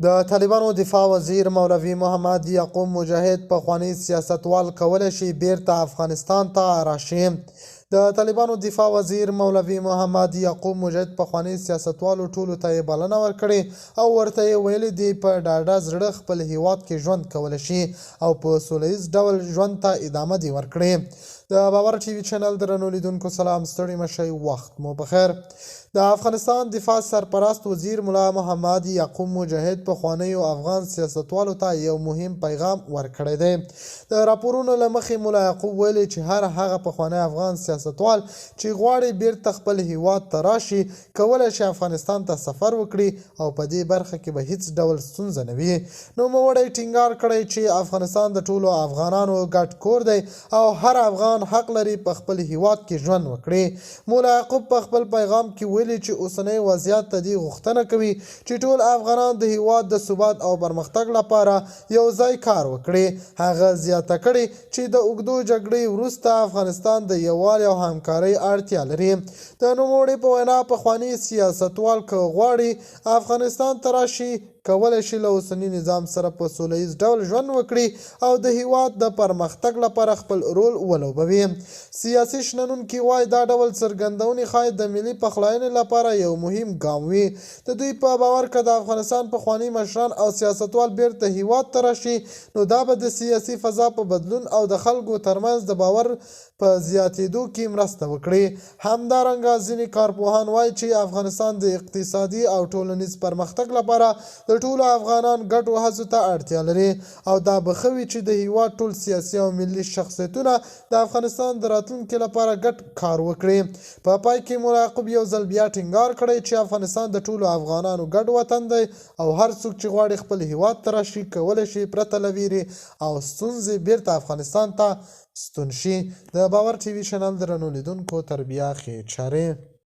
د طالبانو دفاع وزیر مولوي محمد یعقوب مجاهد پخوانی سیاستوال کولی شي بیرته افغانستان ته راشي. د طالبانو دفاع وزیر مولوي محمد یعقوب مجاهد پخوانی سیاستوالو ټولو ته یې بلنه ورکړې او ورته یې ویلي دي په ډاډه زړه خپل هیواد کې ژوند کولی شي او په سوله ییز ډول ژوند ته ادامه دي ورکړي. د باور ټي وي چینل درنو لیدونکو سلام، ستړي مشئ، وخت مو بخیر. د افغانستان دفاع سرپرست وزیر ملا محمد یعقوب مجاهد پخوانیو افغان سیاستوالو ته یو مهم پیغام ورکړی دی. د راپورونو له مخې ملا یعقوب ویلي چې هر هغه پخوانی افغان سیاستوال چې غواړي بیرته خپل هیواد ته راشي کولی شي افغانستان ته سفر وکړي او په دې برخه کې به هیڅ ډول ستونزه نه وي. نوموړی ټینګار کړی چې افغانستان د ټولو افغانانو ګډ کور دی او هر افغان حق لري په خپل هیواد کې ژوند وکړي. مولا یعقوب په خپل پیغام کې ویلي چې اوسنی وضعیت ته دې غوښتنه کوي چې ټول افغانان د هیواد د ثبات او پرمختګ لپاره یو ځای کار وکړي. هغه زیاته کړې چې د اوږدو جګړې وروسته افغانستان د یووالي او همکارۍ اړتیا لري. د نوموړي په وینا پخوانی سیاستوال که غواړي افغانستان ته راشي کولی شي له اوسني نظام سره په سوله ییز ډول ژوند وکړي او د هیواد د پرمختګ لپاره خپل رول ولوبوي. سیاسي شنونکي وایي دا ډول څرګندونې ښایي د ملي پخلاینې لپاره یو مهم ګام وي. د دوی په باور که د افغانستان پخواني مشران او سیاستوال بیرته هیواد ته راشي نو دا به د سیاسي فضا په بدلون او د خلکو ترمنځ د باور په زیاتېدو کې مرسته وکړي. همدارنګه ځینې کارپوهان وایي چې افغانستان د اقتصادي او ټولنیز پرمختګ لپاره د ټولو افغانان ګډو هڅو ته اړتیا لري او دا به ښه وي چې د هیواد ټول سیاسي او ملي شخصیتونه د افغانستان د راتلونکي لپاره ګډ کار وکړي. په پای کې مولا یعقوب یو ځل بیا ټینګار کړی چې افغانستان د ټولو افغانانو ګډ وطن دی او هر څوک چې غواړي خپل هیواد ته راشي کولی شي پرته له ویرې او ستونزې بیرته افغانستان ته ستون شي. د باور ټي وي چینل درنو لیدونکو تر بیا ښې چارې.